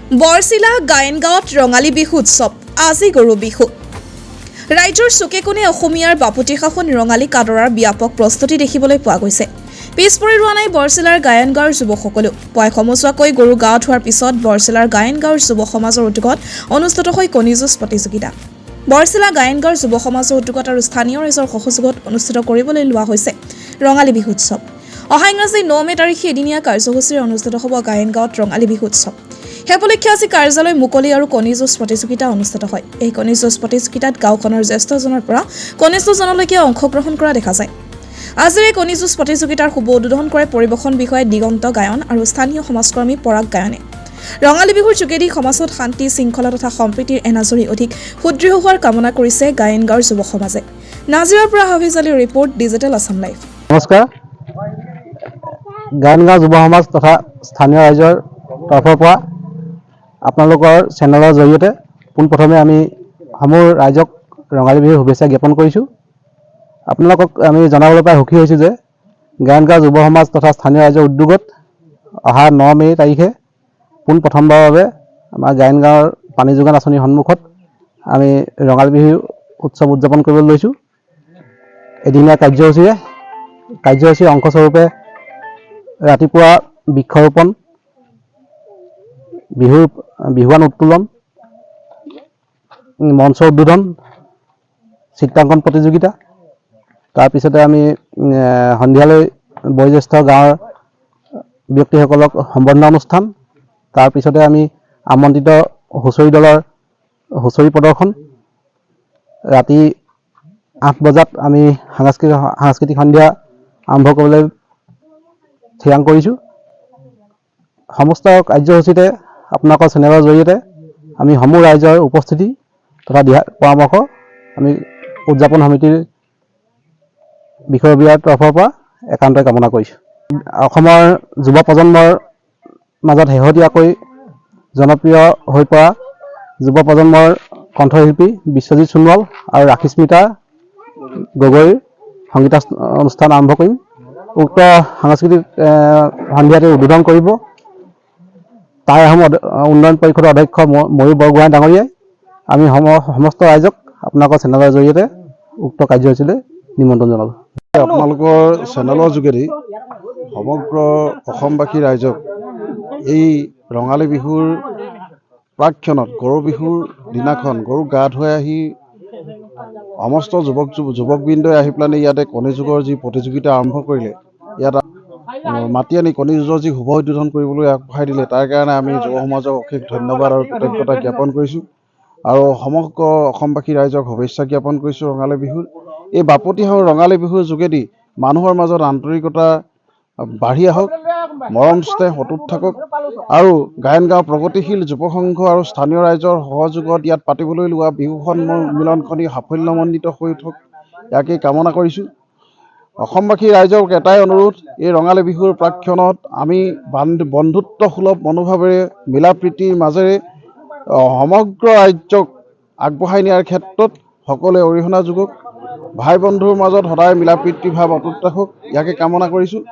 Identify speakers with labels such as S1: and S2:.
S1: বৰছিলা গায়নগাঁৱত ৰঙালী বিহু উৎসৱ আজি গৰু বিহু ৰাজ্যৰ চুকে কোণে অসমীয়াৰ বাপতি সাহোন ৰঙালী কাদৰাৰ ব্যাপক প্ৰস্তুতি দেখিবলৈ পোৱা গৈছে। পিছপৰি ৰোৱা নাই বৰছিলাৰ গায়নগাঁৱৰ যুৱকসকলেও। পুৱাই সমচুৱাকৈ গৰু গা ধোৱাৰ পিছত বৰছিলাৰ গায়নগাঁৱৰ যুৱ সমাজৰ উদ্যোগত অনুষ্ঠিত হয় কণী যুঁজ প্ৰতিযোগিতা। বৰছিলা গায়নগাঁৱৰ যুৱ সমাজৰ উদ্যোগত আৰু স্থানীয় ৰাইজৰ সহযোগত অনুষ্ঠিত কৰিবলৈ লোৱা হৈছে ৰঙালী বিহু উৎসৱ। অহা ইংৰাজী 9 মে তাৰিখে এদিনীয়া কাৰ্যসূচীৰে অনুষ্ঠিত হ'ব গায়নগাঁৱত ৰঙালী বিহু উৎসৱ। সেই উপলক্ষে আজি কাৰ্যালয় মুকলি আৰু কণী যুঁজ প্ৰতিযোগিতা অনুষ্ঠিত হয়। এই কণী যুঁজ প্ৰতিযোগিতাত গাঁওখনৰ জ্যেষ্ঠজনৰ পৰা কনিষ্ঠজনলৈকে অংশগ্ৰহণ কৰা দেখা যায়। আজিৰ এই কণী যুঁজ প্ৰতিযোগিতাৰ শুভ উদ্বোধন কৰে পৰিৱেশন বিষয়া দিগন্ত গায়ন আৰু স্থানীয় সমাজকৰ্মী পৰাগ গায়নে। ৰঙালী বিহুৰ যোগেদি সমাজত শান্তি শৃংখলা তথা সম্প্ৰীতিৰ এনাজৰী অধিক সুদৃঢ় হোৱাৰ কামনা কৰিছে গায়নগাঁৱৰ যুৱ সমাজে। নাজিৰাৰ পৰা হাফিজ আলীৰ ৰিপৰ্ট, ডিজিটেল আছাম লাইভ।
S2: নমস্কাৰ। গায়নগাঁও যুৱ সমাজ তথা স্থানীয় ৰাইজৰ তৰফৰ পৰা আপোনালোকৰ চেনেলৰ জৰিয়তে পোনপ্ৰথমে আমি সমূহ ৰাইজক ৰঙালী বিহুৰ শুভেচ্ছা জ্ঞাপন কৰিছোঁ। আপোনালোকক আমি জনাবলৈ পাই সুখী হৈছোঁ যে গায়নগাঁও যুৱ সমাজ তথা স্থানীয় ৰাইজৰ উদ্যোগত অহা 9 মে তাৰিখে পোনপ্ৰথমবাৰৰ বাবে আমাৰ গায়নগাঁৱৰ পানী যোগান আঁচনিৰ সন্মুখত আমি ৰঙালী বিহু উৎসৱ উদযাপন কৰিবলৈ লৈছোঁ। এদিনীয়া কাৰ্যসূচীৰ অংশস্বৰূপে ৰাতিপুৱা বৃক্ষৰোপণ, বিহুৱান উত্তোলন, মঞ্চ উদ্বোধন, চিত্ৰাংকন প্ৰতিযোগিতা, তাৰপিছতে আমি সন্ধিয়ালৈ বয়োজ্যেষ্ঠ গাঁৱৰ ব্যক্তিসকলক সম্বৰ্ধনা অনুষ্ঠান, তাৰপিছতে আমি আমন্ত্ৰিত হুঁচৰি দলৰ হুঁচৰি প্ৰদৰ্শন, ৰাতি 8 বজাত আমি সাংস্কৃতিক সন্ধিয়া আৰম্ভ কৰিবলৈ থিৰাং কৰিছোঁ। সমস্ত কাৰ্যসূচীতে আপোনালোকৰ চেনেলৰ জৰিয়তে আমি সমূহ ৰাইজৰ উপস্থিতি তথা দিহা পৰামৰ্শ আমি উদযাপন সমিতিৰ বিষয়ববীয়াৰ তৰফৰ পৰা একান্তই কামনা কৰিছোঁ। অসমৰ যুৱ প্ৰজন্মৰ মাজত শেহতীয়াকৈ জনপ্ৰিয় হৈ পৰা যুৱ প্ৰজন্মৰ কণ্ঠশিল্পী বিশ্বজিৎ সোণোৱাল আৰু ৰাখিস্মিতা গগৈৰ সংগীতানুষ্ঠান আৰম্ভ কৰিম। উক্ত সাংস্কৃতিক সন্ধিয়াতে উদ্বোধন কৰিব টাই আহোম উন্নয়ন পৰিষদৰ অধ্যক্ষ ময়ূৰ বৰগোহাঁই ডাঙৰীয়াই। আমি সমস্ত ৰাইজক আপোনালোকৰ চেনেলৰ জৰিয়তে উক্ত কাৰ্যসূচীলৈ নিমন্ত্ৰণ জনালোঁ।
S3: আপোনালোকৰ চেনেলৰ যোগেদি সমগ্ৰ অসমবাসী ৰাইজক এই ৰঙালী বিহুৰ প্ৰাকক্ষণত গৰু বিহুৰ দিনাখন গৰু গা ধুৱাই আহি সমস্ত যুৱকবৃন্দই আহি পেলাই ইয়াতে কণী যুঁজৰ যি প্ৰতিযোগিতা আৰম্ভ কৰিলে, ইয়াত মাতি আনি কণী যুঁজৰ যি শুভ উদ্বোধন কৰিবলৈ আগবঢ়াই দিলে, তাৰ কাৰণে আমি যুৱ সমাজক অশেষ ধন্যবাদ আৰু কৃতজ্ঞতা জ্ঞাপন কৰিছোঁ আৰু সমগ্ৰ অসমবাসী ৰাইজক শুভেচ্ছা জ্ঞাপন কৰিছোঁ। ৰঙালী বিহুৰ এই বাপতি সাহোন ৰঙালী বিহুৰ যোগেদি মানুহৰ মাজত আন্তৰিকতা বাঢ়ি আহক, মৰম স্নেহ অটুট থাকক আৰু গায়নগাঁও প্ৰগতিশীল যুৱ সংঘ আৰু স্থানীয় ৰাইজৰ সহযোগত ইয়াত পাতিবলৈ লোৱা বিহু সন্মিলনখনি সাফল্যমণ্ডিত হৈ উঠক, ইয়াকেই কামনা কৰিছোঁ। অসমবাসী ৰাইজক এটাই অনুৰোধ, এই ৰঙালী বিহুৰ প্ৰাকক্ষণত আমি বন্ধুত্বসুলভ মনোভাৱেৰে মিলা প্ৰীতিৰ মাজেৰে সমগ্ৰ ৰাজ্যক আগবঢ়াই নিয়াৰ ক্ষেত্ৰত সকলোৱে অৰিহণা যোগক, ভাই বন্ধুৰ মাজত সদায় মিলা প্ৰীতিৰ ভাৱ অটুট ৰাখক, ইয়াকে কামনা কৰিছোঁ।